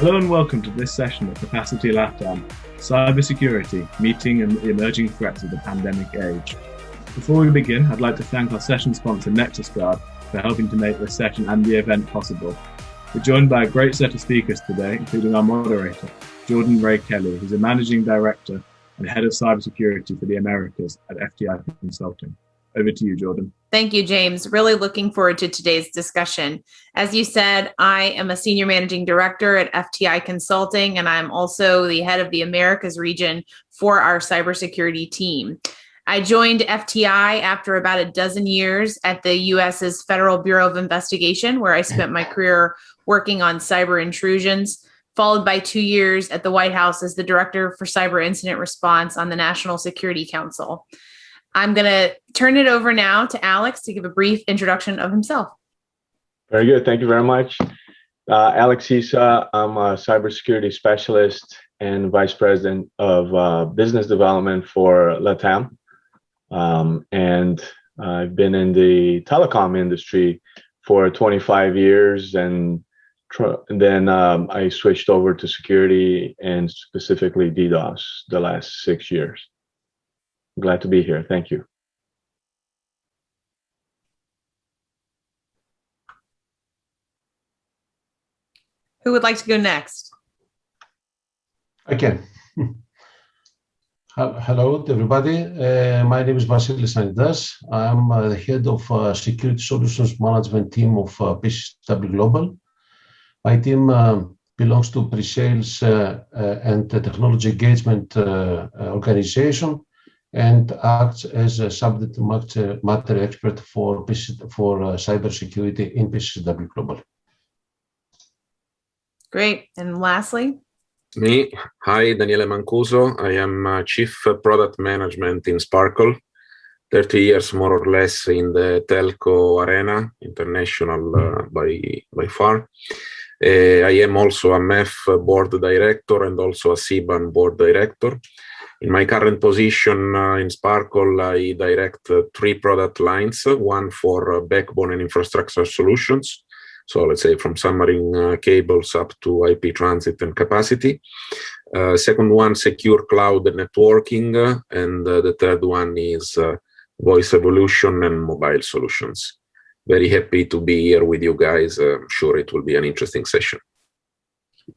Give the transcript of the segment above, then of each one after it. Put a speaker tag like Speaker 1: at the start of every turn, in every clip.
Speaker 1: Hello and welcome to this session of Capacity LATAM, Cybersecurity, Meeting and the Emerging Threats of the Pandemic Age. Before we begin, I'd like to thank our session sponsor Nexusguard for helping to make this session and the event possible. We're joined by a great set of speakers today, including our moderator, Jordan Ray Kelly, who's a Managing Director and Head of Cybersecurity for the Americas at FTI Consulting. Over to you, Jordan.
Speaker 2: Thank you, James. Really looking forward to today's discussion. As you said, I am a Senior Managing Director at FTI Consulting, and I'm also the head of the Americas region for our cybersecurity team. I joined FTI after about a dozen years at the US's Federal Bureau of Investigation, where I spent my career working on cyber intrusions, followed by 2 years at the White House as the Director for Cyber Incident Response on the National Security Council. I'm going to turn it over now to Alex to give a brief introduction of himself.
Speaker 3: Very good. Thank you very much. Alex Issa. I'm a cybersecurity specialist and vice president of business development for LATAM. And I've been in the telecom industry for 25 years. And then I switched over to security and specifically DDoS the last 6 years. Glad to be here. Thank you.
Speaker 2: Who would like to go next?
Speaker 4: I can. Hello, everybody. My name is Vasilis Anidas. I'm the head of Security Solutions Management team of PCW Global. My team belongs to pre-sales and technology engagement organization, and acts as a subject matter expert for cybersecurity in PCW Global.
Speaker 2: Great. And lastly?
Speaker 5: Me. Hi, Daniele Mancuso. I am Chief Product Management in Sparkle. 30 years more or less in the telco arena, international by far. I am also a MEF board director and also a CBAN board director. In my current position in Sparkle, I direct 3 product lines, one for backbone and infrastructure solutions. So let's say from submarine cables up to IP transit and capacity. Second one, secure cloud networking. And the third one is voice evolution and mobile solutions. Very happy to be here with you guys. I'm sure it will be an interesting session.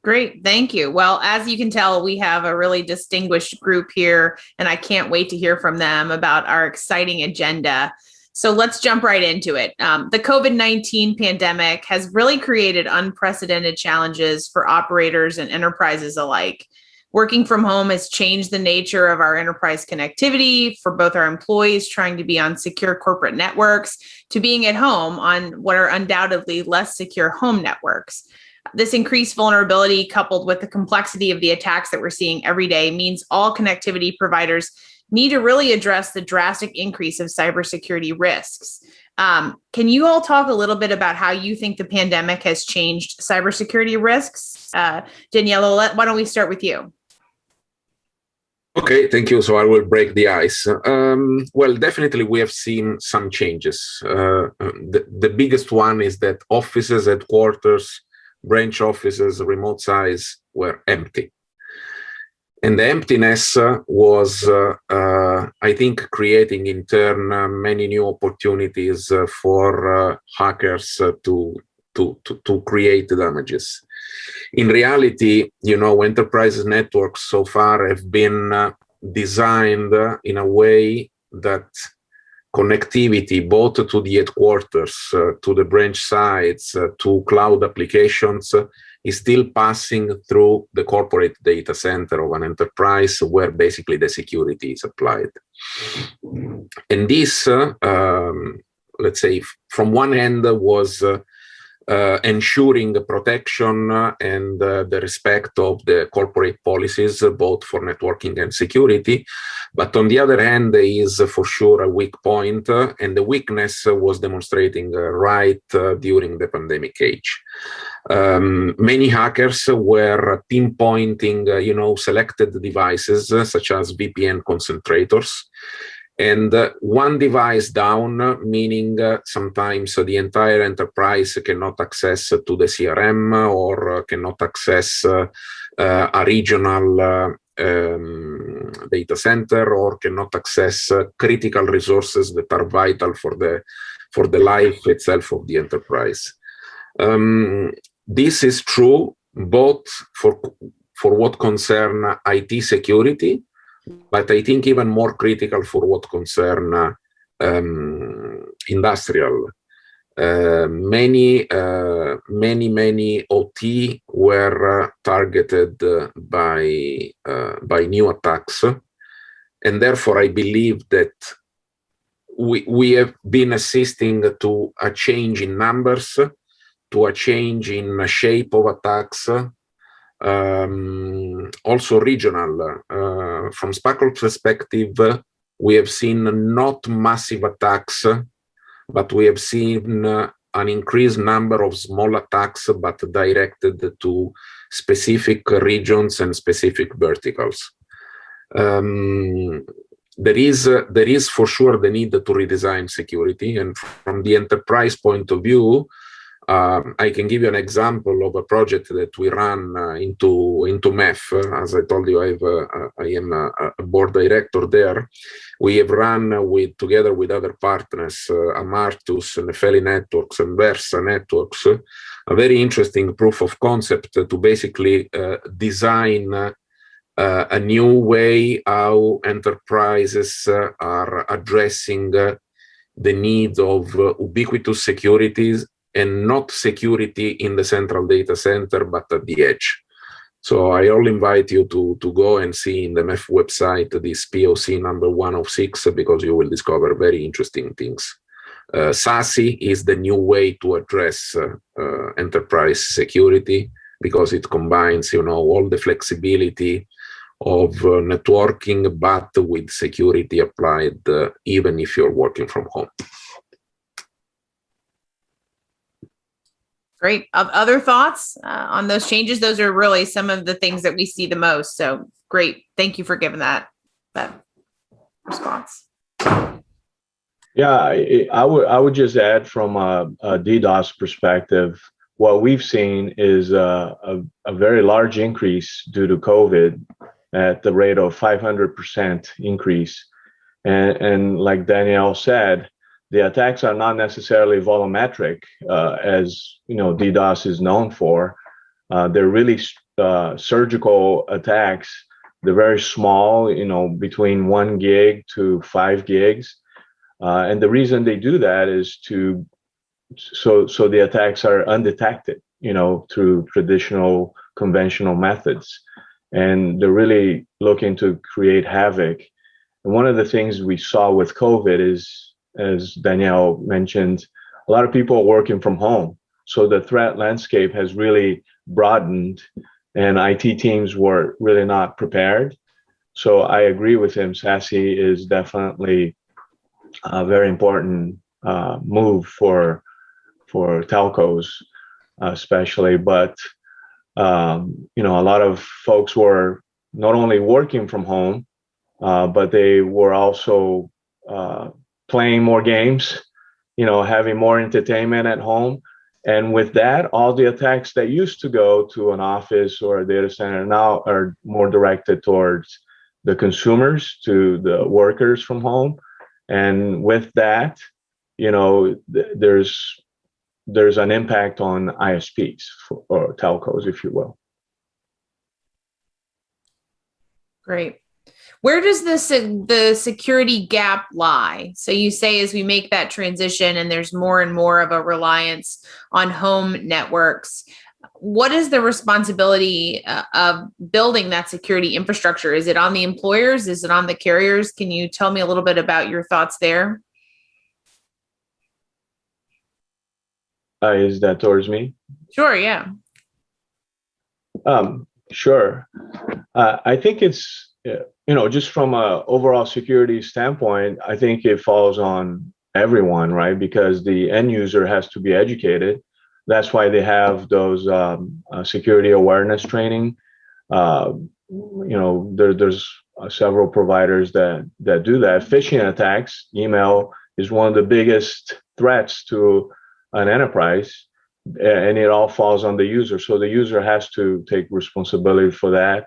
Speaker 2: Great. Thank you. Well, as you can tell, we have a really distinguished group here, and I can't wait to hear from them about our exciting agenda. So let's jump right into it. The COVID-19 pandemic has really created unprecedented challenges for operators and enterprises alike. Working from home has changed the nature of our enterprise connectivity for both our employees trying to be on secure corporate networks to being at home on what are undoubtedly less secure home networks. This increased vulnerability, coupled with the complexity of the attacks that we're seeing every day, means all connectivity providers need to really address the drastic increase of cybersecurity risks. Can you all talk a little bit about how you think the pandemic has changed cybersecurity risks? Daniela, why don't we start with you?
Speaker 5: Okay, thank you. So I will break the ice. Well, definitely we have seen some changes. The biggest one is that offices, headquarters, branch offices, remote sites were empty. And the emptiness was, I think, creating in turn many new opportunities for hackers to create damages. In reality, you know, enterprise networks so far have been designed in a way that connectivity both to the headquarters, to the branch sites, to cloud applications is still passing through the corporate data center of an enterprise where basically the security is applied. And this, let's say, from one end was ensuring the protection and the respect of the corporate policies, both for networking and security. But on the other hand, there is for sure a weak point, and the weakness was demonstrating right during the pandemic age. Many hackers were pinpointing, selected devices such as VPN concentrators, And one device down, meaning sometimes the entire enterprise cannot access to the CRM or cannot access a regional data center, or cannot access critical resources that are vital for the life itself of the enterprise. This is true both for what concern IT security, but I think even more critical for what concern industrial. Many OT were targeted by new attacks, and therefore I believe that we have been assisting to a change in numbers, to a change in shape of attacks, also regional. From Spackle perspective, we have seen not massive attacks, but we have seen an increased number of small attacks, but directed to specific regions and specific verticals. There is for sure the need to redesign security, and from the enterprise point of view, I can give you an example of a project that we ran into MEF. As I told you, I am a board director there. We have run together with other partners, Amartus, Nefeli Networks, and Versa Networks, a very interesting proof of concept to basically design a new way how enterprises are addressing the needs of ubiquitous securities, and not security in the central data center, but at the edge. So I all invite you to go and see in the MEF website this POC number 106, because you will discover very interesting things. SASE is the new way to address enterprise security, because it combines, all the flexibility of networking, but with security applied, even if you're working from home.
Speaker 2: Great. Other thoughts on those changes? Those are really some of the things that we see the most. So great. Thank you for giving that response.
Speaker 3: Yeah, I would just add from a DDoS perspective, what we've seen is a very large increase due to COVID at the rate of 500% increase. And like Danielle said, the attacks are not necessarily volumetric, as DDoS is known for. They're really surgical attacks. They're very small, between 1 gig to 5 gigs. And the reason they do that is so the attacks are undetected, through traditional conventional methods. And they're really looking to create havoc. And one of the things we saw with COVID is, as Danielle mentioned, a lot of people are working from home. So the threat landscape has really broadened, and IT teams were really not prepared. So I agree with him. SASE is definitely a very important move for telcos, especially. But a lot of folks were not only working from home, but they were also playing more games, having more entertainment at home. And with that, all the attacks that used to go to an office or a data center now are more directed towards the consumers, to the workers from home. And with that, there's an impact on ISPs or telcos, if you will.
Speaker 2: Great. Where does the security gap lie? So you say as we make that transition and there's more and more of a reliance on home networks, what is the responsibility of building that security infrastructure? Is it on the employers? Is it on the carriers? Can you tell me a little bit about your thoughts there?
Speaker 3: Is that towards me?
Speaker 2: Sure, yeah.
Speaker 3: Sure. I think it's, just from a overall security standpoint, I think it falls on everyone, right? Because the end user has to be educated. That's why they have those security awareness training. There's several providers that do that. Phishing attacks, email is one of the biggest threats to an enterprise, and it all falls on the user. So the user has to take responsibility for that.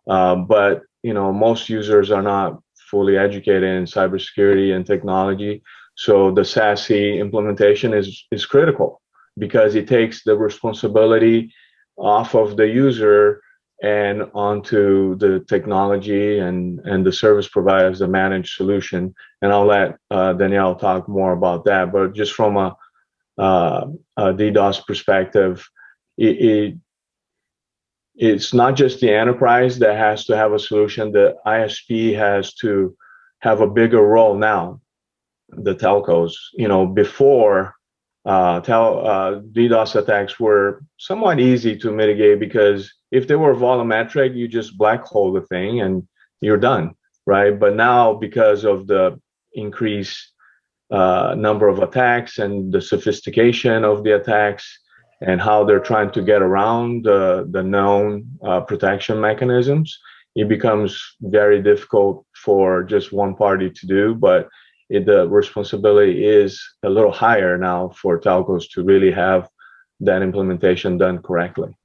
Speaker 3: But most users are not fully educated in cybersecurity and technology. So the SASE implementation is critical, because it takes the responsibility off of the user and onto the technology and the service providers, the managed solution. And I'll let Danielle talk more about that. But just from a DDoS perspective, it's not just the enterprise that has to have a solution. The ISP has to have a bigger role now. The telcos, before DDoS attacks were somewhat easy to mitigate, because if they were volumetric, you just black hole the thing and you're done, right? But now, because of the increased number of attacks and the sophistication of the attacks and how they're trying to get around the known protection mechanisms, it becomes very difficult for just one party to do. But the responsibility is a little higher now for telcos to really have that implementation done correctly.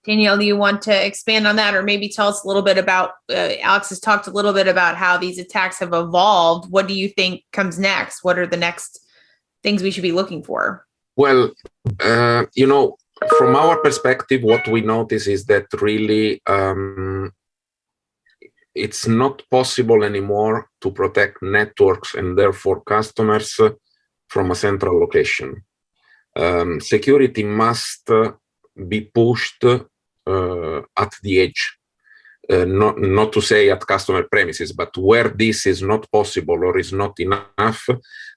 Speaker 2: Danielle, do you want to expand on that, or maybe tell us a little bit about, Alex has talked a little bit about how these attacks have evolved. What do you think comes next? What are the next things we should be looking for?
Speaker 5: Well, from our perspective, what we notice is that really it's not possible anymore to protect networks and therefore customers from a central location. Security must be pushed at the edge, not to say at customer premises, but where this is not possible or is not enough,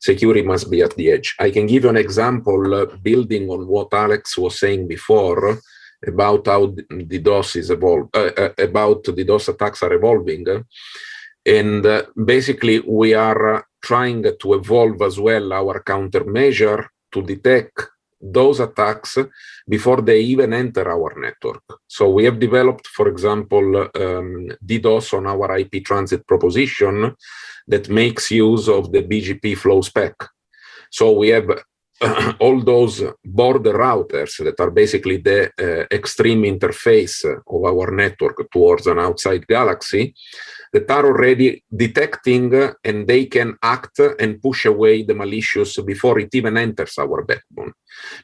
Speaker 5: security must be at the edge. I can give you an example, building on what Alex was saying before about how DDoS is about DDoS attacks are evolving. And basically, we are trying to evolve as well our countermeasure to detect those attacks before they even enter our network. So we have developed, for example, DDoS on our IP transit proposition that makes use of the BGP flow spec. So we have all those border routers that are basically the extreme interface of our network towards an outside galaxy that are already detecting, and they can act and push away the malicious before it even enters our backbone.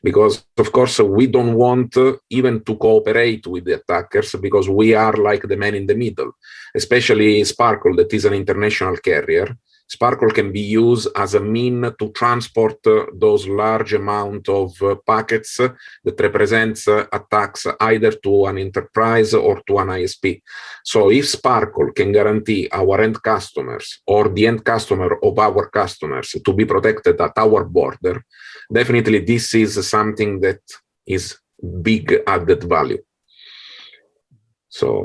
Speaker 5: Because, of course, we don't want even to cooperate with the attackers, because we are like the man in the middle, especially Sparkle, that is an international carrier. Sparkle can be used as a mean to transport those large amount of packets that represents attacks either to an enterprise or to an ISP. So if Sparkle can guarantee our end customers or the end customer of our customers to be protected at our border, definitely this is something that is big added value. So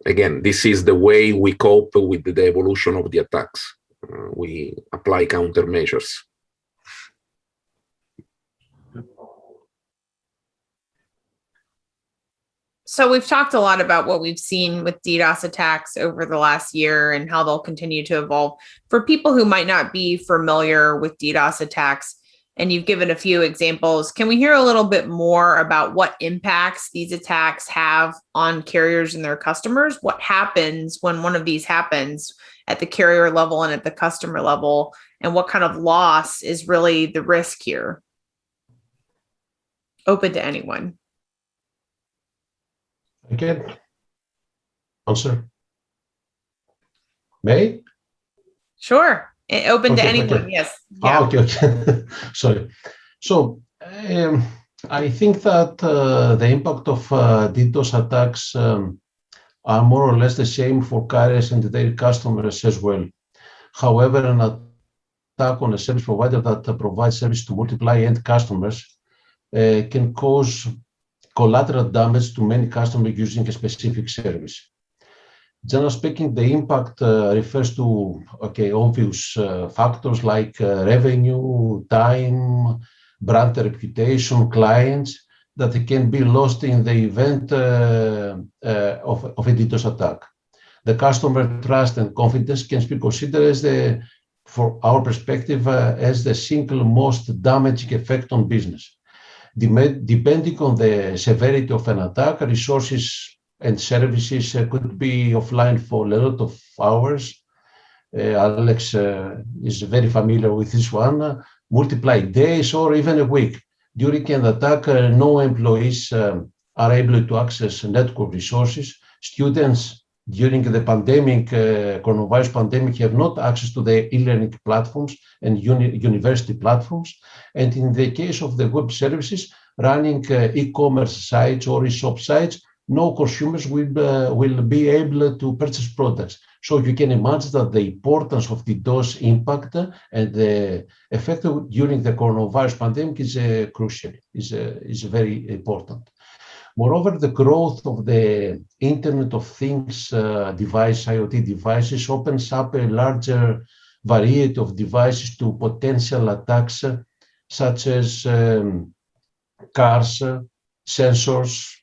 Speaker 5: again, this is the way we cope with the evolution of the attacks. We apply countermeasures.
Speaker 2: So we've talked a lot about what we've seen with DDoS attacks over the last year and how they'll continue to evolve. For people who might not be familiar with DDoS attacks, and you've given a few examples, can we hear a little bit more about what impacts these attacks have on carriers and their customers? What happens when one of these happens at the carrier level and at the customer level, and what kind of loss is really the risk here? Open to anyone.
Speaker 4: Again, answer. May?
Speaker 2: Sure. Open to anyone, okay. Yes. Yeah.
Speaker 4: Okay. Sorry. So I think that the impact of DDoS attacks are more or less the same for carriers and their customers as well. However, an attack on a service provider that provides service to multiple end customers can cause collateral damage to many customers using a specific service. Generally speaking, the impact refers to obvious factors like revenue, time, brand reputation, clients, that can be lost in the event of a DDoS attack. The customer trust and confidence can be considered as for our perspective, as the single most damaging effect on business. Depending on the severity of an attack, resources and services could be offline for a lot of hours. Alex is very familiar with this one, multiply days or even a week. During an attack, no employees are able to access network resources. Students during the pandemic, coronavirus pandemic, have not access to the e-learning platforms and university platforms. And in the case of the web services, running e-commerce sites or e-shop sites, no consumers will be able to purchase products. So you can imagine that the importance of the DDoS impact and the effect during the coronavirus pandemic is crucial, is very important. Moreover, the growth of the Internet of Things IoT devices, opens up a larger variety of devices to potential attacks, such as cars, sensors,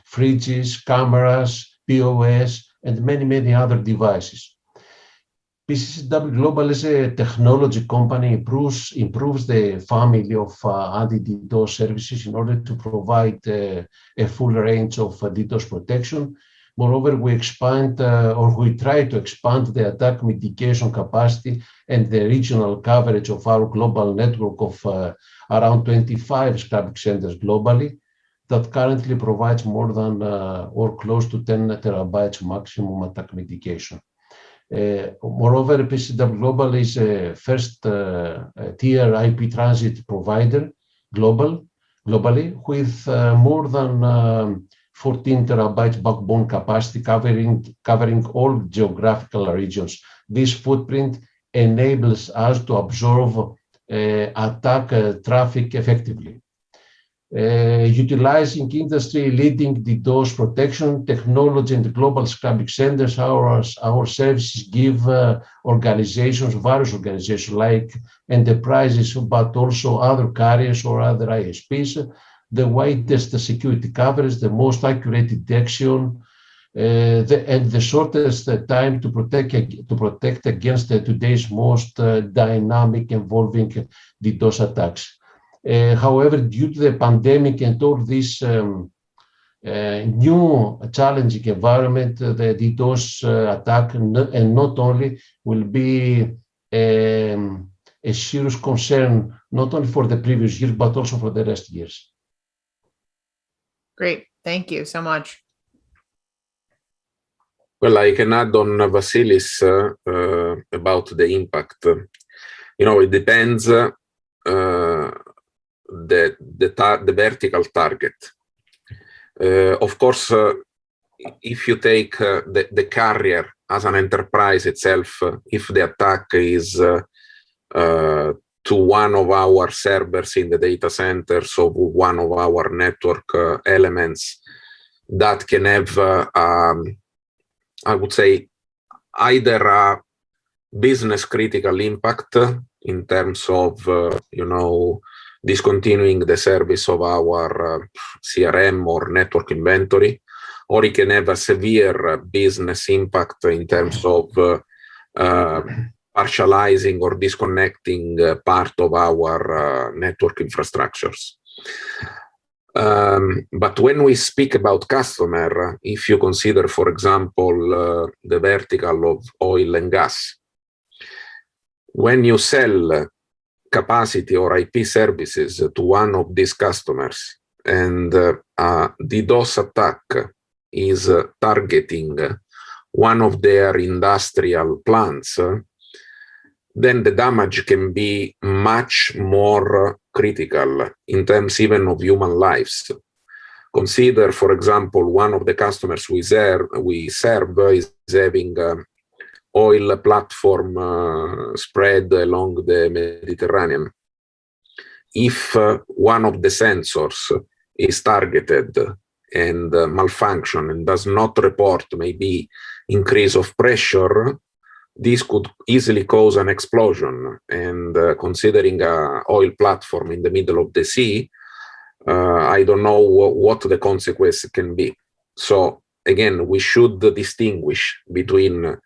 Speaker 4: fridges, cameras, POS, and many other devices. PCCW Global is a technology company, improves the family of anti-DDoS services in order to provide a full range of DDoS protection. Moreover, we expand or we try to expand the attack mitigation capacity and the regional coverage of our global network of around 25 scrubbing centers globally that currently provides more than or close to 10 terabytes maximum attack mitigation. Moreover, PCCW Global is a first-tier IP transit provider globally with more than 14 terabytes backbone capacity covering all geographical regions. This footprint enables us to absorb attack traffic effectively. Utilizing industry-leading DDoS protection technology and global scrubbing centers, our services give various organizations like enterprises, but also other carriers or other ISPs, the widest security coverage, the most accurate detection, and the shortest time to protect against today's most dynamic, evolving DDoS attacks. However, due to the pandemic and all this new challenging environment, the DDoS attack, and not only, will be a serious concern, not only for the previous year, but also for the rest years.
Speaker 2: Great. Thank you so much.
Speaker 5: Well, I can add on Vasilis about the impact. It depends the vertical target. Of course, if you take the carrier as an enterprise itself, if the attack is to one of our servers in the data center, so one of our network elements, that can have, I would say, either a business critical impact in terms of, discontinuing the service of our CRM or network inventory, or it can have a severe business impact in terms of partializing or disconnecting part of our network infrastructures. But when we speak about customer, if you consider, for example, the vertical of oil and gas, when you sell capacity or IP services to one of these customers and DDoS attack is targeting one of their industrial plants, then the damage can be much more critical in terms even of human lives. Consider, for example, one of the customers we serve is having oil platform spread along the Mediterranean. If one of the sensors is targeted and malfunction and does not report maybe increase of pressure, this could easily cause an explosion. And considering an oil platform in the middle of the sea, I don't know what the consequence can be. So again, we should distinguish between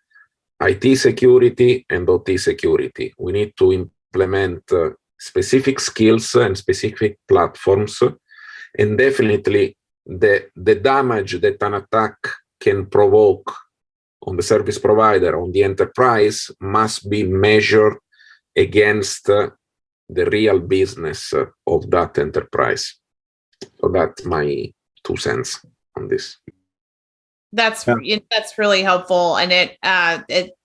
Speaker 5: IT security and OT security. We need to implement specific skills and specific platforms, and definitely the damage that an attack can provoke on the service provider, on the enterprise, must be measured against the real business of that enterprise. So that's my 2 cents on this.
Speaker 2: That's really helpful, and it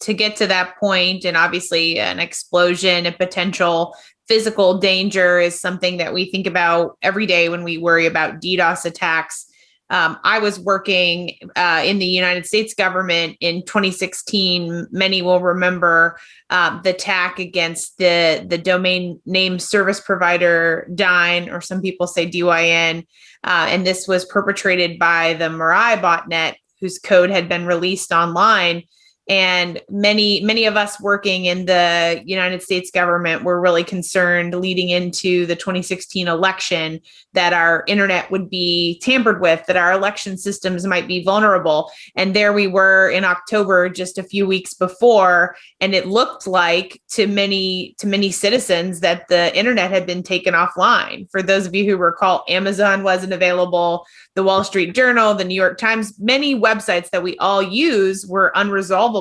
Speaker 2: to get to that point, and obviously an explosion, a potential physical danger is something that we think about every day when we worry about DDoS attacks. I was working in the United States government in 2016. Many will remember the attack against the domain name service provider DYN, or some people say DYN, and this was perpetrated by the Mirai botnet, whose code had been released online. And many of us working in the United States government were really concerned leading into the 2016 election that our internet would be tampered with, that our election systems might be vulnerable. And there we were in October, just a few weeks before, and it looked like to many citizens that the internet had been taken offline. For those of you who recall, Amazon wasn't available, the Wall Street Journal, the New York Times, many websites that we all use were unresolvable.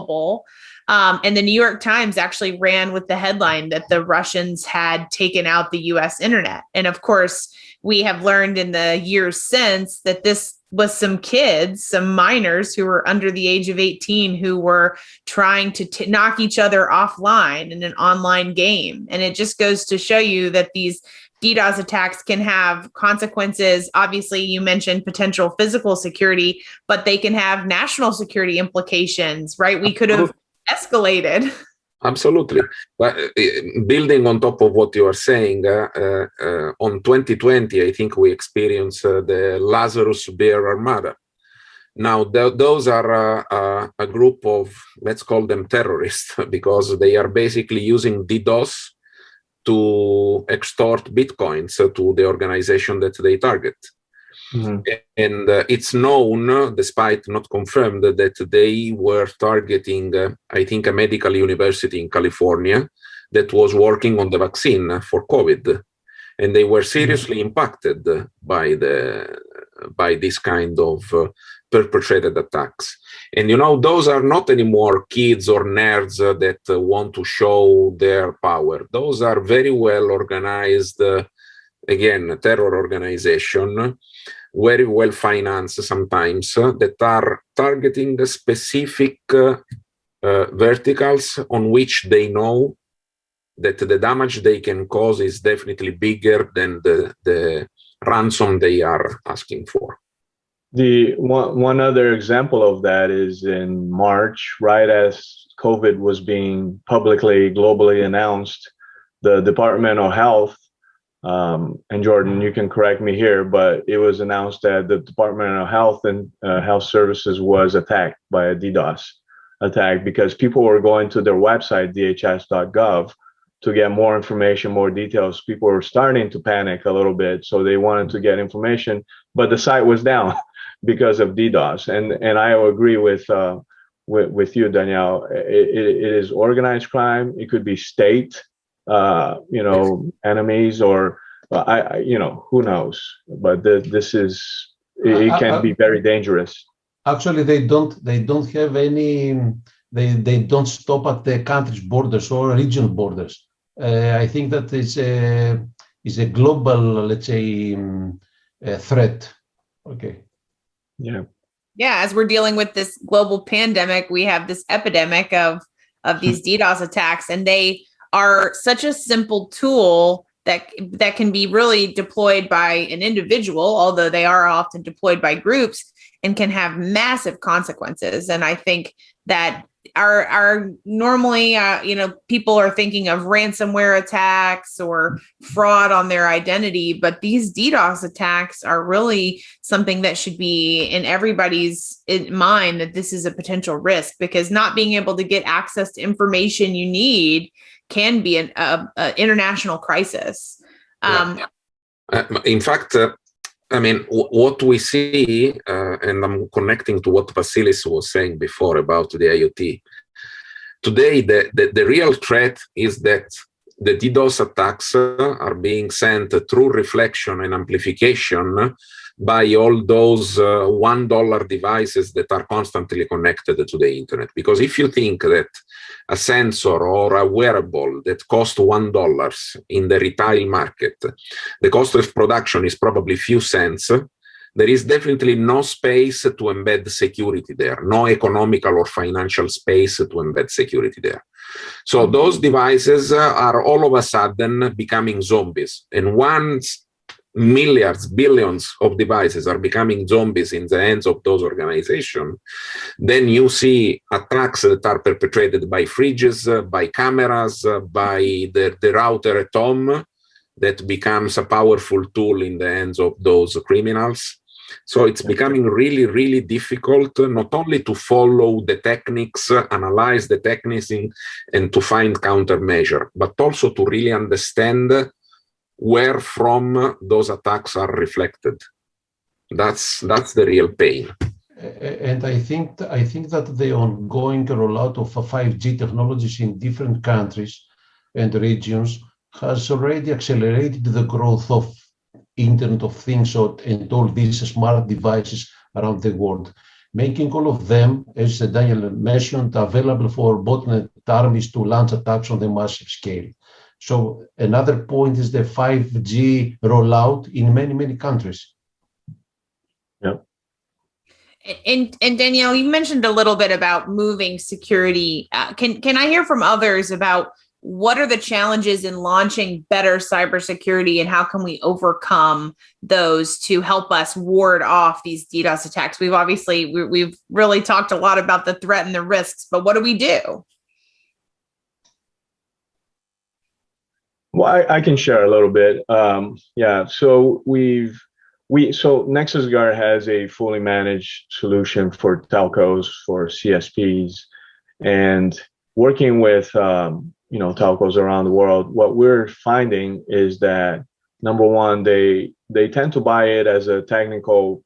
Speaker 2: And the New York Times actually ran with the headline that the Russians had taken out the US internet. And of course, we have learned in the years since that this was some kids, some minors who were under the age of 18 who were trying to knock each other offline in an online game. And it just goes to show you that these DDoS attacks can have consequences. Obviously, you mentioned potential physical security, but they can have national security implications, right? We could have escalated.
Speaker 5: Absolutely. But building on top of what you are saying, on 2020, I think we experienced the Lazarus Bear Armada. Now, those are a group of, let's call them terrorists, because they are basically using DDoS to extort bitcoins to the organization that they target. Mm-hmm. And it's known, despite not confirmed, that they were targeting, I think, a medical university in California that was working on the vaccine for COVID. And they were seriously impacted by this kind of perpetrated attacks. And, you know, those are not anymore kids or nerds that want to show their power. Those are very well organized, again, terror organization, very well financed sometimes, that are targeting specific verticals on which they know that the damage they can cause is definitely bigger than the ransom they are asking for.
Speaker 3: The one other example of that is in March, right as COVID was being publicly, globally announced, the Department of Health, and Jordan, you can correct me here, but it was announced that the Department of Health and Health Services was attacked by a DDoS attack because people were going to their website, dhs.gov, to get more information, more details. People were starting to panic a little bit, so they wanted to get information, but the site was down because of DDoS. And I agree with you, Danielle. It is organized crime. It could be state, enemies, or who knows. But this is, it can be very dangerous.
Speaker 4: Actually, they don't have any. They don't stop at the country's borders or regional borders. I think that is a global, let's say, threat. Okay.
Speaker 3: Yeah.
Speaker 2: Yeah. As we're dealing with this global pandemic, we have this epidemic of these DDoS attacks, and they are such a simple tool that can be really deployed by an individual, although they are often deployed by groups, and can have massive consequences. And I think that are normally, people are thinking of ransomware attacks or fraud on their identity, but these DDoS attacks are really something that should be in everybody's mind, that this is a potential risk, because not being able to get access to information you need can be an international crisis.
Speaker 5: In fact, I mean, what we see, and I'm connecting to what Vasilis was saying before about the IoT. Today, the real threat is that the DDoS attacks are being sent through reflection and amplification by all those $1 devices that are constantly connected to the internet. Because if you think that a sensor or a wearable that costs $1 in the retail market, the cost of production is probably few cents, there is definitely no space to embed security there, no economical or financial space to embed security there. So those devices are all of a sudden becoming zombies. And once milliards, billions of devices are becoming zombies in the hands of those organizations, then you see attacks that are perpetrated by fridges, by cameras, by the router at home that becomes a powerful tool in the hands of those criminals. So it's becoming really, really difficult not only to follow the techniques, analyze the techniques, and to find countermeasure, but also to really understand where from those attacks are reflected. That's the real pain.
Speaker 4: And I think that the ongoing rollout of 5G technologies in different countries and regions has already accelerated the growth of Internet of Things and all these smart devices around the world, making all of them, as Daniel mentioned, available for botnet armies to launch attacks on a massive scale. So another point is the 5G rollout in many, many countries.
Speaker 3: Yeah.
Speaker 2: And Danielle, you mentioned a little bit about moving security. Can I hear from others about what are the challenges in launching better cybersecurity, and how can we overcome those to help us ward off these DDoS attacks? We've really talked a lot about the threat and the risks, but what do we do?
Speaker 3: Well, I can share a little bit. Yeah, so so Nexusguard has a fully managed solution for telcos, for CSPs, and working with telcos around the world. What we're finding is that, number one, they tend to buy it as a technical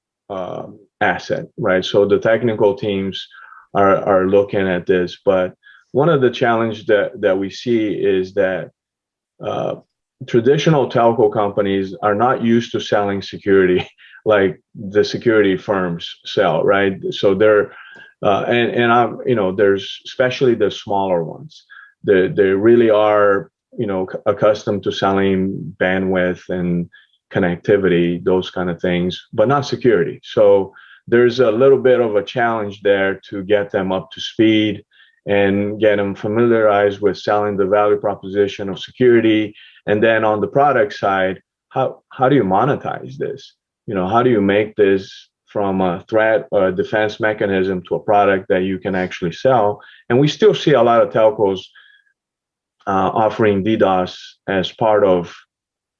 Speaker 3: asset, right? So the technical teams are looking at this, but one of the challenges that we see is that traditional telco companies are not used to selling security like the security firms sell, right? So they're there's especially the smaller ones. They really are accustomed to selling bandwidth and connectivity, those kind of things, but not security. So there's a little bit of a challenge there to get them up to speed and get them familiarized with selling the value proposition of security. And then on the product side, how do you monetize this? How do you make this from a threat or a defense mechanism to a product that you can actually sell? And we still see a lot of telcos offering DDoS as part of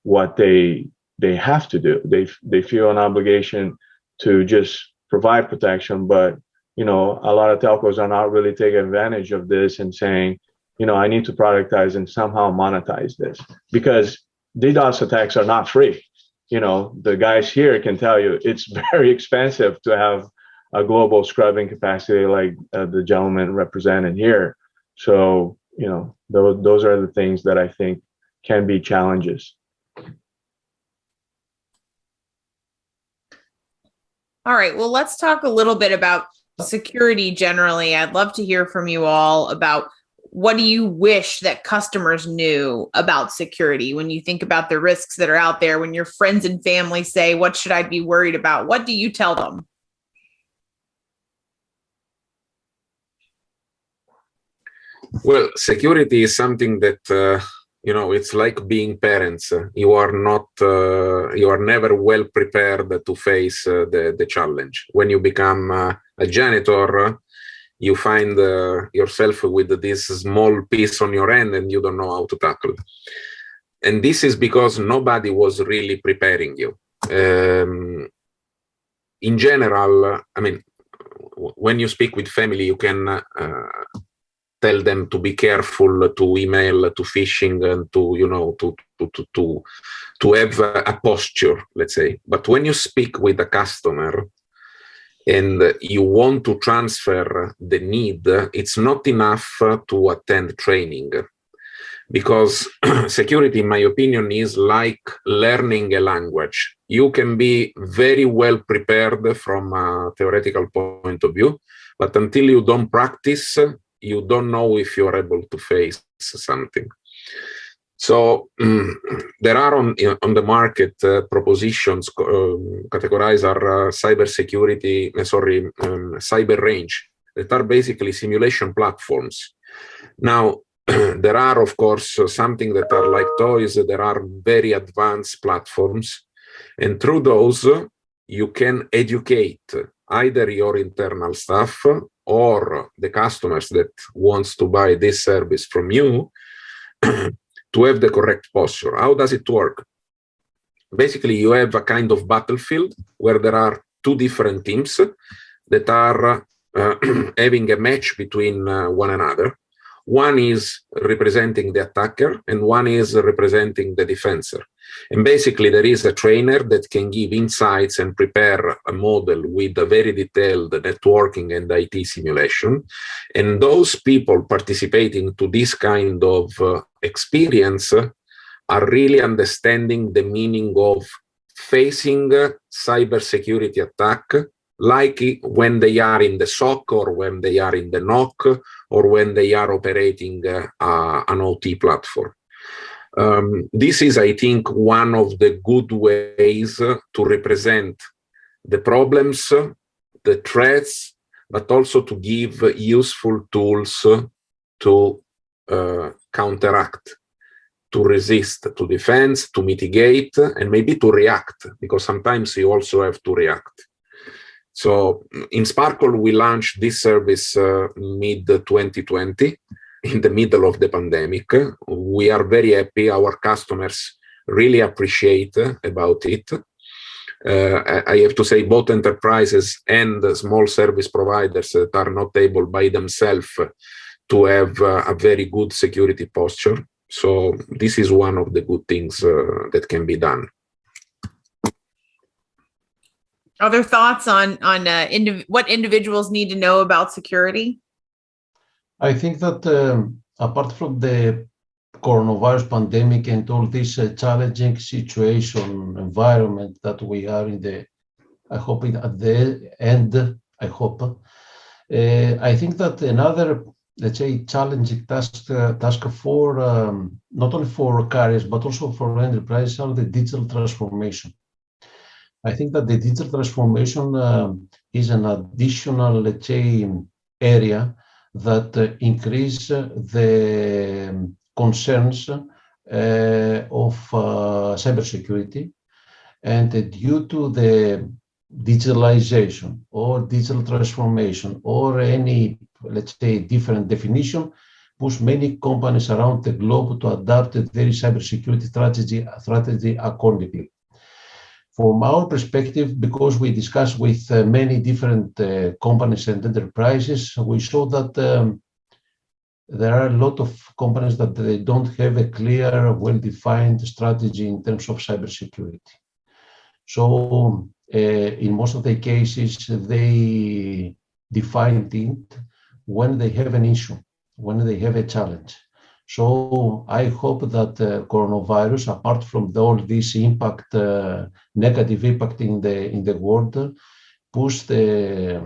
Speaker 3: what they have to do. They feel an obligation to just provide protection, but a lot of telcos are not really taking advantage of this and saying, I need to productize and somehow monetize this, because DDoS attacks are not free. The guys here can tell you it's very expensive to have a global scrubbing capacity like the gentleman represented here. So, those are the things that I think can be challenges.
Speaker 2: All right, well, let's talk a little bit about security generally. I'd love to hear from you all about, what do you wish that customers knew about security? When you think about the risks that are out there, when your friends and family say, what should I be worried about? What do you tell them?
Speaker 5: Well, security is something that, it's like being parents. You are never well prepared to face the challenge. When you become a janitor, you find yourself with this small piece on your hand and you don't know how to tackle. And this is because nobody was really preparing you. In general, when you speak with family, you can tell them to be careful to email, to phishing, and to have a posture, let's say. But when you speak with a customer and you want to transfer the need, it's not enough to attend training, because security, in my opinion, is like learning a language. You can be very well prepared from a theoretical point of view, but until you don't practice, you don't know if you're able to face something. So there are on the market propositions categorized are cyber range, that are basically simulation platforms. Now, there are, of course, something that are like toys. There are very advanced platforms, and through those, you can educate either your internal staff or the customers that wants to buy this service from you to have the correct posture. How does it work? Basically, you have a kind of battlefield where there are two different teams that are having a match between one another. One is representing the attacker and one is representing the defender. And basically, there is a trainer that can give insights and prepare a model with a very detailed networking and IT simulation. And those people participating to this kind of experience are really understanding the meaning of facing cybersecurity attack, like when they are in the SOC or when they are in the NOC or when they are operating an OT platform. This is, I think, one of the good ways to represent the problems, the threats, but also to give useful tools to counteract, to resist, to defend, to mitigate, and maybe to react, because sometimes you also have to react. So in Sparkle, we launched this service mid-2020, in the middle of the pandemic. We are very happy. Our customers really appreciate about it. I have to say, both enterprises and small service providers that are not able by themselves to have a very good security posture. So this is one of the good things that can be done.
Speaker 2: Other thoughts on what individuals need to know about security?
Speaker 4: I think that apart from the coronavirus pandemic and all this challenging situation environment that we are in I hope at the end, I hope. I think that another, let's say, challenging task for not only for carriers but also for enterprises are the digital transformation. I think that the digital transformation is an additional, let's say, area that increase the concerns of cybersecurity, and due to the digitalization or digital transformation or any, let's say, different definition, push many companies around the globe to adapt their cybersecurity strategy accordingly. From our perspective, because we discussed with many different companies and enterprises, we saw that there are a lot of companies that they don't have a clear, well-defined strategy in terms of cybersecurity. So in most of the cases, they define it when they have an issue, when they have a challenge. So I hope that coronavirus, apart from all this impact, negative impact in the world, push the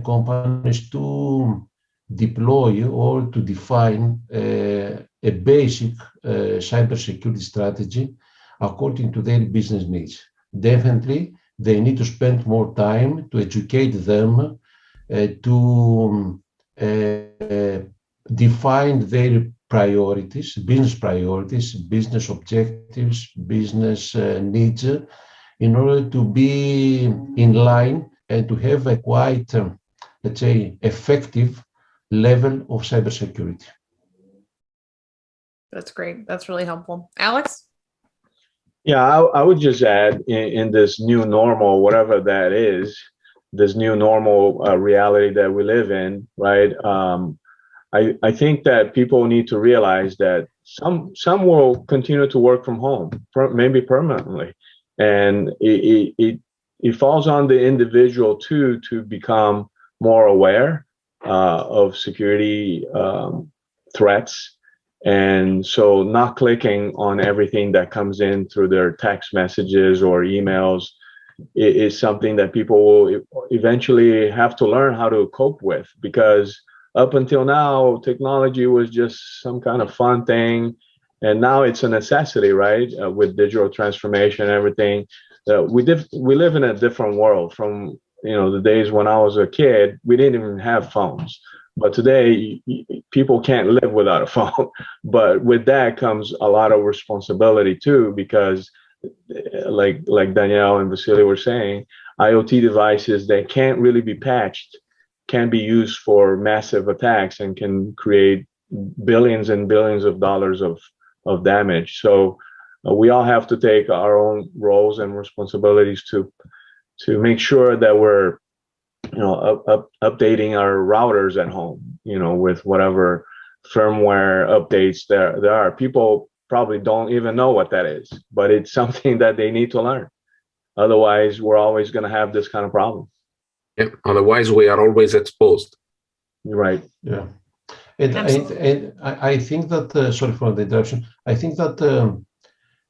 Speaker 4: companies to deploy or to define a basic cybersecurity strategy according to their business needs. Definitely, they need to spend more time to educate them, to define their priorities, business objectives, business needs, in order to be in line and to have a quite, let's say, effective level of cybersecurity.
Speaker 2: That's great. That's really helpful. Alex?
Speaker 3: Yeah, I would just add in this new normal, whatever that is, this new normal reality that we live in, right? I think that people need to realize that some will continue to work from home, maybe permanently, and it falls on the individual too to become more aware of security threats, and so not clicking on everything that comes in through their text messages or emails is something that people will eventually have to learn how to cope with, because up until now, technology was just some kind of fun thing, and now it's a necessity, right? With digital transformation and everything, we live in a different world from the days when I was a kid. We didn't even have phones, but today people can't live without a phone. But with that comes a lot of responsibility too, because like Danielle and Vasily were saying, IoT devices that can't really be patched can be used for massive attacks and can create billions and billions of dollars of damage. So we all have to take our own roles and responsibilities to make sure that we're updating our routers at home, with whatever firmware updates there are. People probably don't even know what that is, but it's something that they need to learn. Otherwise, we're always going to have this kind of problem.
Speaker 5: Yeah, otherwise we are always exposed.
Speaker 3: Right.
Speaker 4: Yeah. And I think that, sorry for the interruption, I think that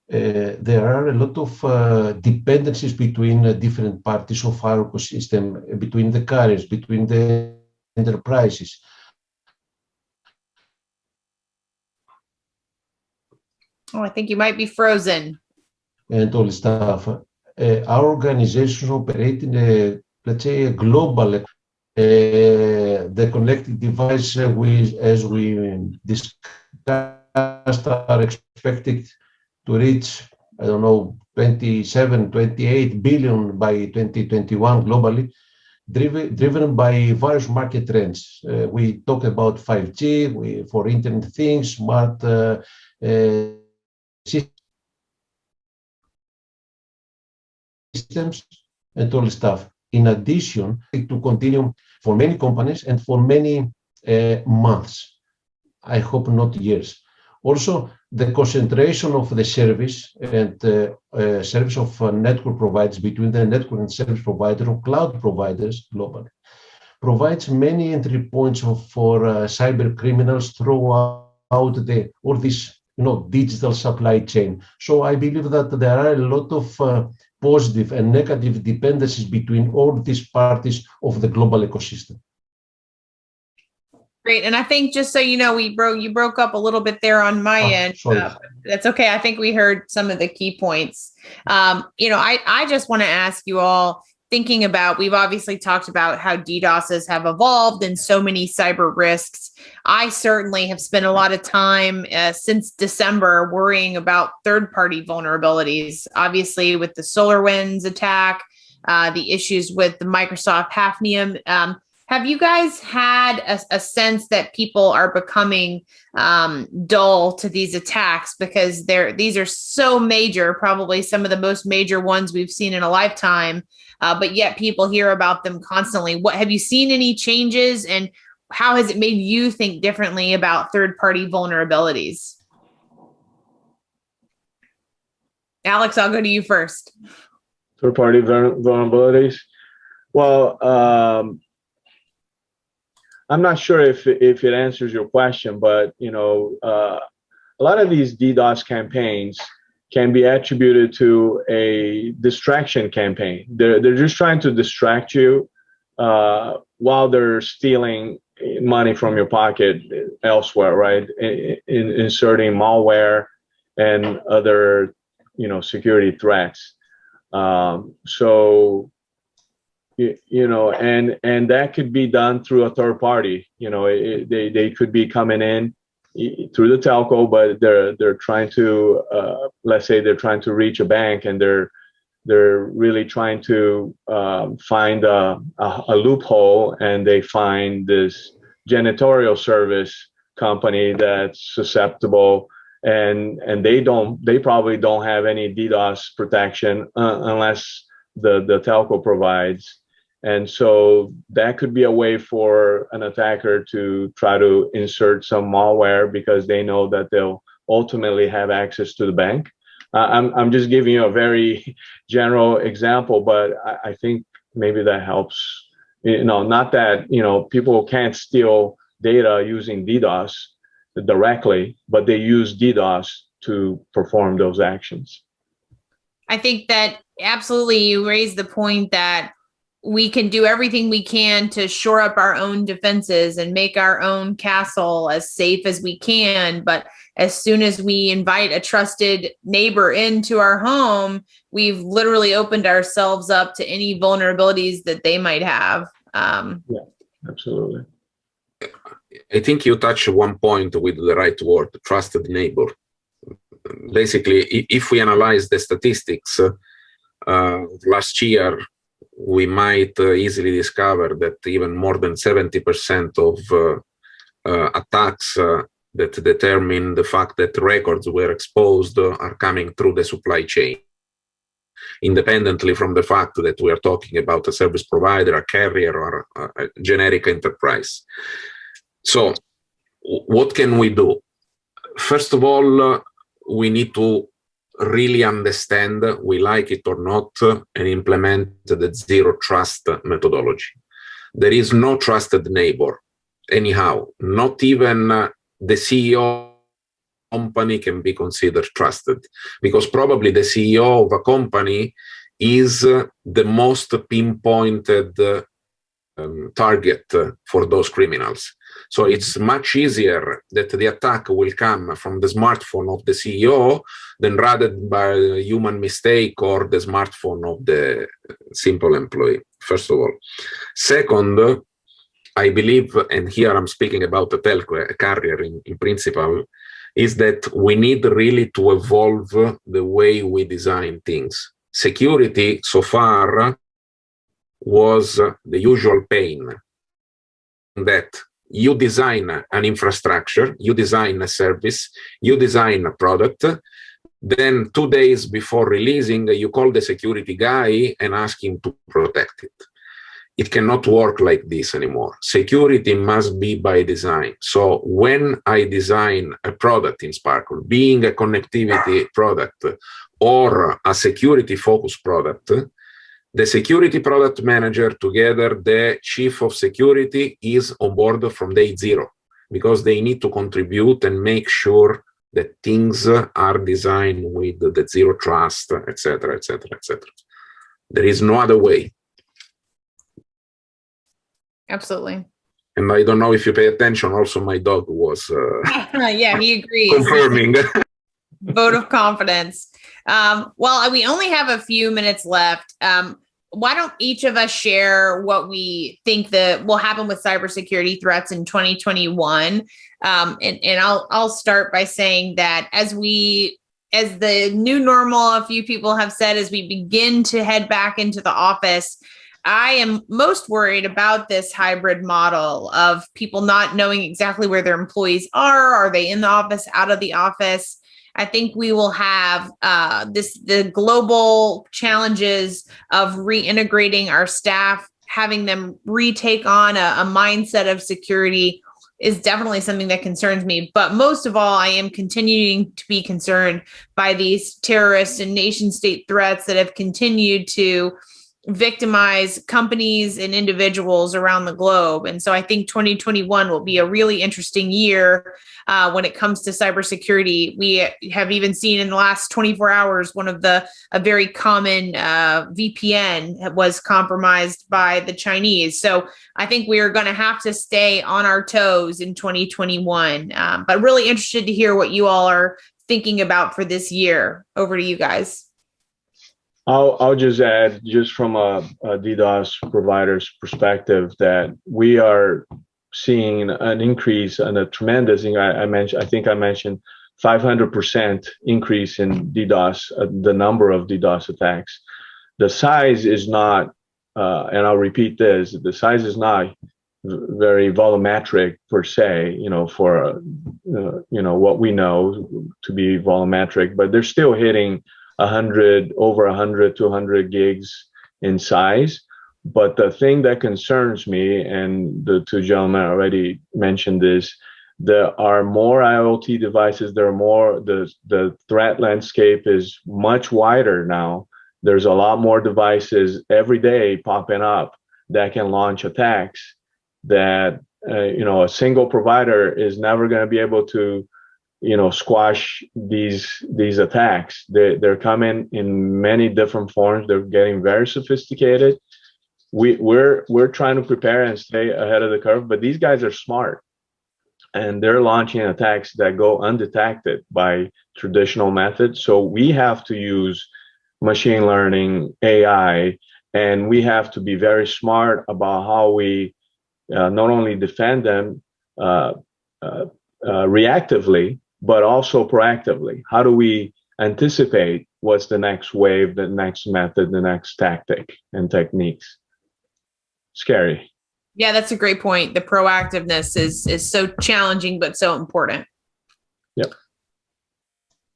Speaker 4: there are a lot of dependencies between different parties of our ecosystem, between the carriers, between the enterprises.
Speaker 2: Oh, I think you might be frozen.
Speaker 4: And all stuff. Our organizations operate in a, let's say, a global. The connected device, as we discussed, are expected to reach, I don't know, 27, 28 billion by 2021 globally, driven by various market trends. We talk about 5G, for Internet of Things, smart systems, and all stuff. In addition, to continue for many companies and for many months, I hope not years. Also, the concentration of the service and service of network providers between the network and service provider or cloud providers globally provides many entry points for cyber criminals throughout all this digital supply chain. So I believe that there are a lot of positive and negative dependencies between all these parties of the global ecosystem.
Speaker 2: Great. And I think, just so you know, you broke up a little bit there on my end. That's okay. I think we heard some of the key points. I just want to ask you all, thinking about, we've obviously talked about how DDoSes have evolved and so many cyber risks. I certainly have spent a lot of time since December worrying about third-party vulnerabilities, obviously with the SolarWinds attack, the issues with the Microsoft Hafnium. Have you guys had a sense that people are becoming dull to these attacks because these are so major, probably some of the most major ones we've seen in a lifetime, but yet people hear about them constantly? What have you seen any changes, and how has it made you think differently about third-party vulnerabilities? Alex, I'll go to you first.
Speaker 3: Third-party vulnerabilities. Well, I'm not sure if it answers your question, but a lot of these DDoS campaigns can be attributed to a distraction campaign. They're just trying to distract you while they're stealing money from your pocket elsewhere, right? Inserting malware and other security threats. So and that could be done through a third party. They could be coming in through the telco, but they're trying to let's say they're trying to reach a bank, and they're really trying to find a loophole, and they find this janitorial service company that's susceptible, and they probably don't have any DDoS protection unless the telco provides. And so that could be a way for an attacker to try to insert some malware because they know that they'll ultimately have access to the bank. I'm just giving you a very general example, but I think maybe that helps. Not that, people can't steal data using DDoS directly, but they use DDoS to perform those actions.
Speaker 2: I think that absolutely you raise the point that we can do everything we can to shore up our own defenses and make our own castle as safe as we can. But as soon as we invite a trusted neighbor into our home, we've literally opened ourselves up to any vulnerabilities that they might have.
Speaker 3: Yeah, absolutely.
Speaker 5: I think you touch one point with the right word, trusted neighbor. Basically, if we analyze the statistics last year, we might easily discover that even more than 70% of attacks that determine the fact that records were exposed are coming through the supply chain, independently from the fact that we are talking about a service provider, a carrier, or a generic enterprise. So what can we do? First of all, we need to really understand, we like it or not, and implement the zero trust methodology. There is no trusted neighbor, anyhow. Not even the CEO company can be considered trusted, because probably the CEO of a company is the most pinpointed target for those criminals. So it's much easier that the attack will come from the smartphone of the CEO than rather by a human mistake or the smartphone of the simple employee, first of all. Second, I believe, and here I'm speaking about a telco, a carrier in principle, is that we need really to evolve the way we design things. Security so far was the usual pain that you design an infrastructure, you design a service, you design a product, then 2 days before releasing, you call the security guy and ask him to protect it. It cannot work like this anymore. Security must be by design. So when I design a product in Sparkle, being a connectivity product or a security-focused product, the security product manager, together the chief of security, is on board from day zero, because they need to contribute and make sure that things are designed with the zero trust, etc., etc., etc. There is no other way.
Speaker 2: Absolutely.
Speaker 5: And I don't know if you pay attention, also my dog was
Speaker 2: yeah, he agrees.
Speaker 5: Confirming.
Speaker 2: Vote of confidence. Well, we only have a few minutes left. Why don't each of us share what we think that will happen with cybersecurity threats in 2021? And I'll start by saying that as the new normal, a few people have said, as we begin to head back into the office, I am most worried about this hybrid model of people not knowing exactly where their employees are. Are they in the office, out of the office? I think we will have the global challenges of reintegrating our staff, having them retake on a mindset of security is definitely something that concerns me. But most of all, I am continuing to be concerned by these terrorist and nation state threats that have continued to victimize companies and individuals around the globe. And so I think 2021 will be a really interesting year when it comes to cybersecurity. We have even seen in the last 24 hours, a very common VPN was compromised by the Chinese. So I think we are going to have to stay on our toes in 2021. But really interested to hear what you all are thinking about for this year. Over to you guys.
Speaker 3: I'll just add, just from a DDoS provider's perspective, that we are seeing an increase and a tremendous thing. I think I mentioned 500% increase in DDoS, the number of DDoS attacks. The size is not, and I'll repeat this, the size is not very volumetric per se, for, what we know to be volumetric, but they're still hitting over 100 to 100 gigs in size. But the thing that concerns me, and the two gentlemen already mentioned this, there are more IoT devices. There are more. The threat landscape is much wider now. There's a lot more devices every day popping up that can launch attacks that a single provider is never going to be able to squash these attacks. They're coming in many different forms. They're getting very sophisticated. We're trying to prepare and stay ahead of the curve, but these guys are smart, and they're launching attacks that go undetected by traditional methods. So we have to use machine learning, AI, and we have to be very smart about how we not only defend them reactively, but also proactively. How do we anticipate what's the next wave, the next method, the next tactic and techniques? Scary.
Speaker 2: Yeah, that's a great point. The proactiveness is so challenging, but so important.
Speaker 3: Yep.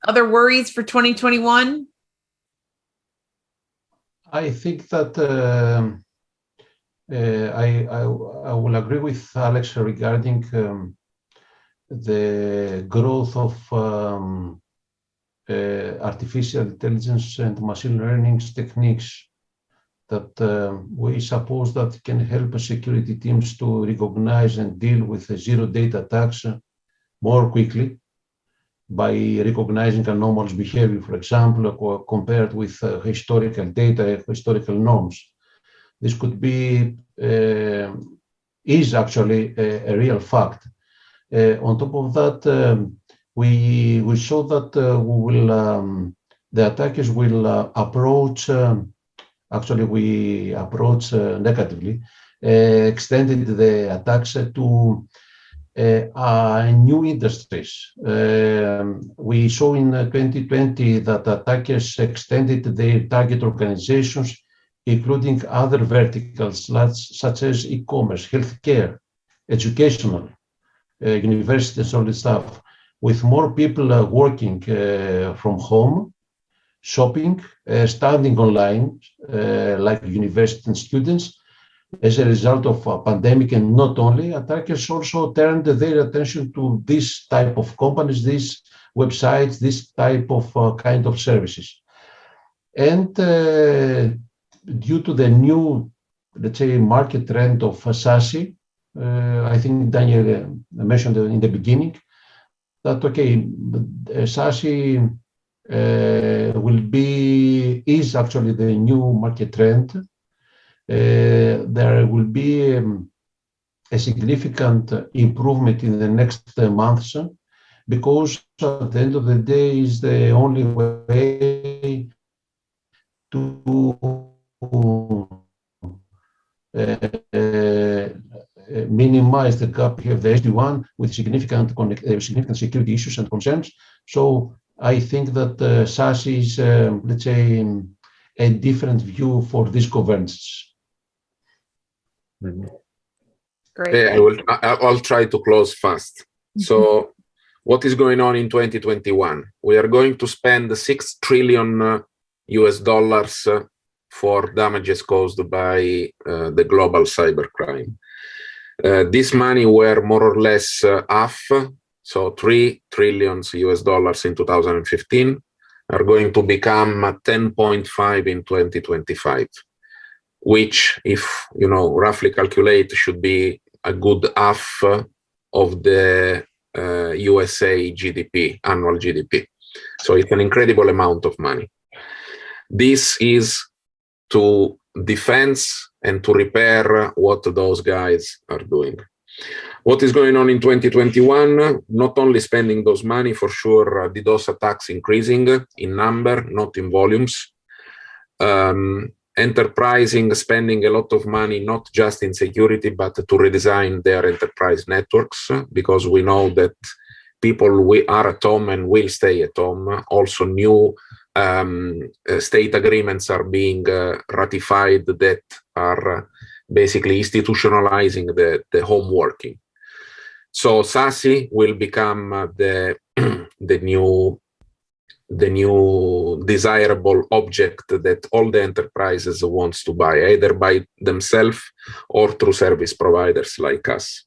Speaker 2: Other worries for 2021?
Speaker 4: I think that I will agree with Alex regarding the growth of artificial intelligence and machine learning techniques that we suppose that can help security teams to recognize and deal with zero data attacks more quickly by recognizing anomalous behavior, for example, compared with historical data, historical norms. This could be, is actually a real fact. On top of that, we saw that the attackers will approach, actually we approach negatively, extended the attacks to new industries. We saw in 2020 that attackers extended their target organizations, including other verticals such as e-commerce, healthcare, educational, universities, all this stuff, with more people working from home, shopping, studying online, like university students. As a result of a pandemic, and not only, attackers also turned their attention to this type of companies, these websites, this type of kind of services. And due to the new, let's say, market trend of SASE, I think Daniel mentioned in the beginning that, okay, SASE is actually the new market trend. There will be a significant improvement in the next months, because at the end of the day is the only way to minimize the gap. We have the SD1 with significant security issues and concerns. So I think that SASE is, let's say, a different view for this governance.
Speaker 2: Great.
Speaker 5: Yeah, I'll try to close fast. So what is going on in 2021? We are going to spend $6 trillion US for damages caused by the global cybercrime. This money were more or less half, so $3 trillion US in 2015, are going to become 10.5 in 2025. Which, if you roughly calculate, should be a good half of the USA GDP, annual GDP. So it's an incredible amount of money. This is to defense and to repair what those guys are doing. What is going on in 2021? Not only spending those money, for sure, DDoS attacks increasing in number, not in volumes. Enterprising spending a lot of money, not just in security, but to redesign their enterprise networks, because we know that people are at home and will stay at home. Also, new state agreements are being ratified that are basically institutionalizing the home working. So SASE will become the new new desirable object that all the enterprises wants to buy, either by themselves or through service providers like us.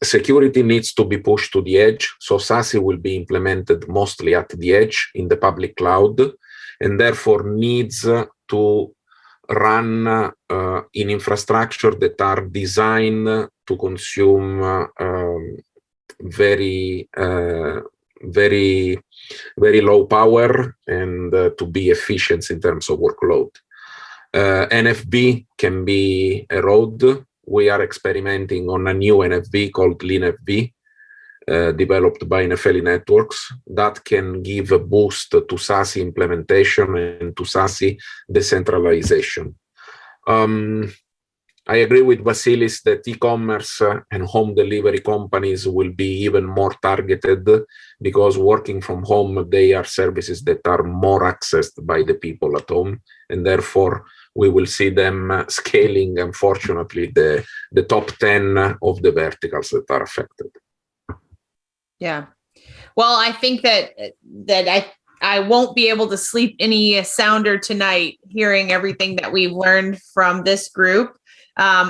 Speaker 5: Security needs to be pushed to the edge, so SASE will be implemented mostly at the edge in the public cloud, and therefore needs to run in infrastructure that are designed to consume very low power and to be efficient in terms of workload. NFV can be a road. We are experimenting on a new NFV called LeanFV, developed by Nefeli Networks, that can give a boost to SASE implementation and to SASE decentralization. I agree with Vasilis that e-commerce and home delivery companies will be even more targeted, because working from home, they are services that are more accessed by the people at home, and therefore we will see them scaling, unfortunately, the top 10 of the verticals that are affected.
Speaker 2: Yeah. Well, I think that I won't be able to sleep any sounder tonight hearing everything that we've learned from this group.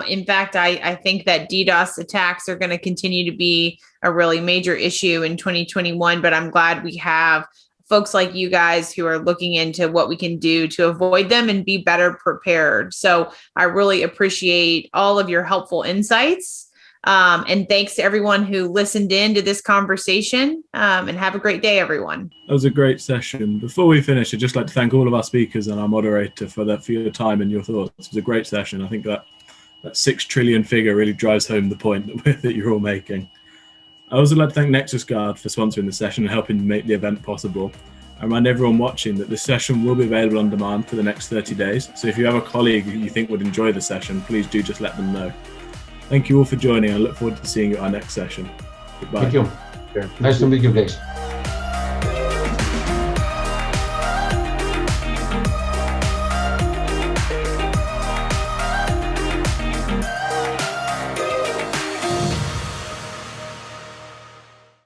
Speaker 2: In fact, I think that DDoS attacks are going to continue to be a really major issue in 2021, but I'm glad we have folks like you guys who are looking into what we can do to avoid them and be better prepared. So I really appreciate all of your helpful insights. And thanks to everyone who listened in to this conversation, and have a great day, everyone.
Speaker 1: That was a great session. Before we finish, I'd just like to thank all of our speakers and our moderator for your time and your thoughts. It was a great session. I think that 6 trillion figure really drives home the point that you're all making. I also like to thank Nexusguard for sponsoring the session and helping make the event possible. I remind everyone watching that this session will be available on demand for the next 30 days. So if you have a colleague who you think would enjoy the session, please do just let them know. Thank you all for joining. I look forward to seeing you at our next session. Goodbye.
Speaker 4: Thank you. Nice to meet you guys.